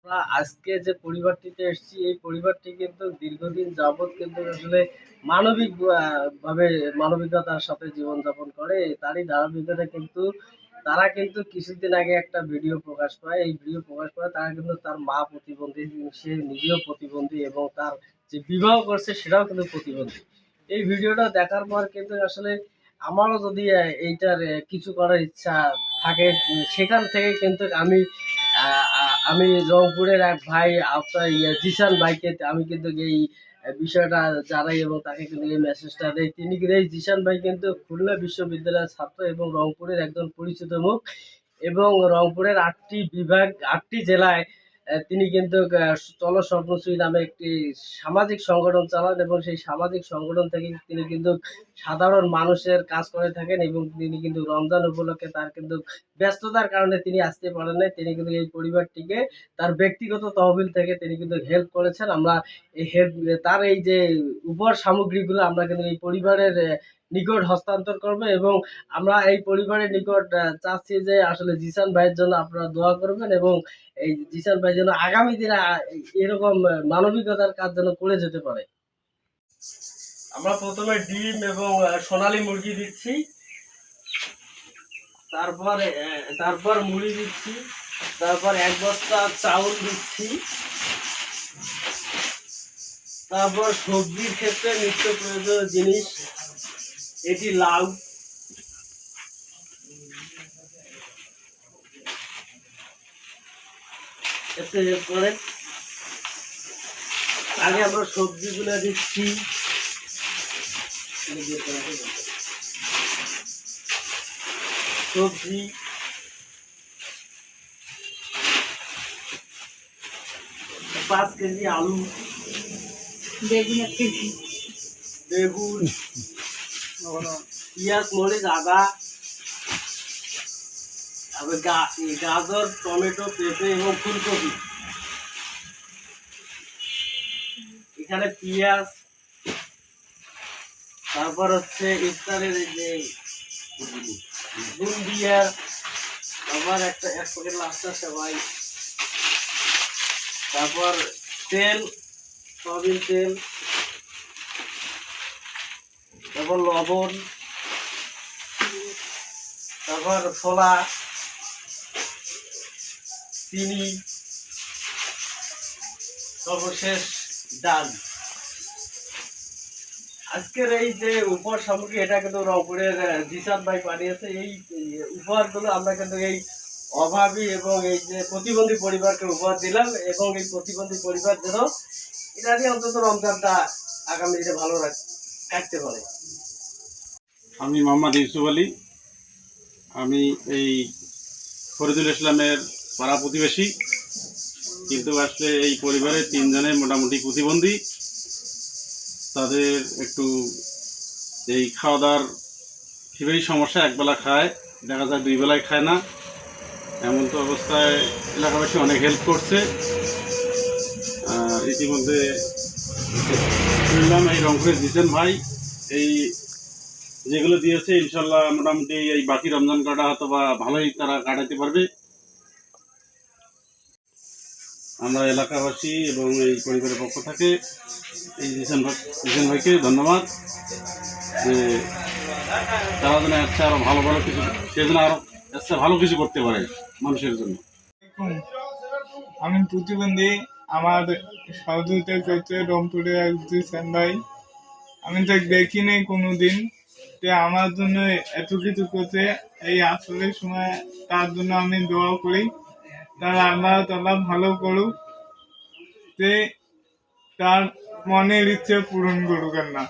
আমরা আজকে যে পরিবারটিতে এসেছি এই পরিবারটি কিন্তু দীর্ঘদিন যাবৎ কিন্তু আসলে মানবিক ভাবে মানবিকতার সাথে জীবনযাপন করে। তারই ধারাবাহিকতায় কিন্তু তারা কিন্তু কিছুদিন আগে একটা ভিডিও প্রকাশ পায়। এই ভিডিও প্রকাশ পায় তারা কিন্তু তার মা প্রতিবন্ধী, সে নিজেও প্রতিবন্ধী এবং তার যে বিবাহ করছে সেটাও কিন্তু প্রতিবন্ধী। এই ভিডিওটা দেখার পর কিন্তু আসলে আমারও যদি এইটার কিছু করার ইচ্ছা থাকে, সেখান থেকে কিন্তু আমি রংপুরের এক ভাই আপনার জিসান ভাইকে আমি কিন্তু এই বিষয়টা জানাই এবং তাকে কিন্তু এই মেসেজটা দেয়। তিনি কিন্তু এই জিসান ভাই কিন্তু খুলনা বিশ্ববিদ্যালয়ের ছাত্র এবং রংপুরের একজন পরিচিত মুখ এবং রংপুরের ৮টি বিভাগ ৮টি জেলায় তিনি কিন্তু চলো স্বপ্নশ্রী নামে একটি সামাজিক সংগঠন চালান এবং সেই সামাজিক সংগঠন থেকে তিনি কিন্তু সাধারণ মানুষের কাজ করে থাকেন এবং তিনি কিন্তু রমজান উপলক্ষে তার কিন্তু ব্যস্ততার কারণে তিনি আসতে পারেন নাই। তিনি কিন্তু এই পরিবারটিকে তার ব্যক্তিগত তহবিল থেকে তিনি কিন্তু হেল্প করেছেন। আমরা এই হেল্প, তার এই যে উপহার সামগ্রীগুলো আমরা কিন্তু এই পরিবারের নিকট হস্তান্তর করব এবং আমরা এই পরিবারের নিকট চাচ্ছি যে আসলে জিসান ভাইয়ের জন্য আপনারা দোয়া করবেন এবং এই জিসান ভাই যেন আগামী দিনে এরকম মানবিকতার কাজ যেন করে যেতে পারে। আমরা প্রথমে ডিম এবং সোনালী মুরগি দিচ্ছি, তারপর মুড়ি দিচ্ছি, তারপর 1 বস্তা চাউল দিচ্ছি, তারপর সবজির ক্ষেত্রে নিত্য প্রয়োজনীয় জিনিস এটি লাউ, এরপরে আগে আমরা সবজিগুলো দিচ্ছি, সবজি, 5 কেজি আলু, বেগুন, পেঁয়াজ, মরিচ, আদা, গাজর, টমেটো, পেঁপে এবং ফুলকপি। এখানে পেঁয়াজ, তারপর হচ্ছে ইফতারের এই যে বুন্দিয়া, আবার এক প্যাকেট লাচ্ছা সেমাই, তারপর তেল, সয়াবিন তেল, তারপর লবণ, তারপর ছোলা, চিনি, সর্বশেষ ডাল। আজকের এই যে উপহার সামগ্রী এটা কিন্তু রংপুরের জিসান ভাই পাঠিয়েছে। এই উপহারগুলো আমরা কিন্তু এই অভাবী এবং এই যে প্রতিবন্ধী পরিবারকে উপহার দিলাম এবং এই প্রতিবন্ধী পরিবার যেন এটা দিয়ে অন্তত রমজানটা আগামী দিনে ভালো কাটতে পারে। আমি মোহাম্মদ ইউসুফ আলী, আমি এই ফরিদুল ইসলামের পাড়া প্রতিবেশী, কিন্তু আসলে এই পরিবারের 3 জনে মোটামুটি প্রতিবন্ধী। তাদের একটু এই খাওয়া দাওয়ার খুবই সমস্যা, একবেলা খায়, দেখা যায় 2 বেলায় খায় না, এমন তো অবস্থায় এলাকাবাসী অনেক হেল্প করছে। ইতিমধ্যে শুনলাম এই রংপুরের জিসান ভাই এই যেগুলো দিয়েছে, ইনশাল্লাহ মোটামুটি এই বাকি রমজান কাটা হয়তো বা ভালোই তারা কাটাতে পারবে। আমরা এলাকাবাসী এবং এই পরিবারের পক্ষ থেকে এই জিসান ভাইকে ধন্যবাদ যে তারা যেন আচ্ছা আরো ভালো কিছু, সে যেন আরো আচ্ছা ভালো কিছু করতে পারে মানুষের জন্য। আমি প্রতিবন্ধী, আমার সহযোগিতা করতে রংপুরের এক জিসান ভাই। আমি তো দেখিনি কোনোদিন, আমার জন্য এত কিছু করতে। এই আসলের সময় তার জন্য আমি দোয়া করি, তার আল্লাহ তাআলা ভালো করুক, যে তার মনের ইচ্ছে পূরণ করুক। না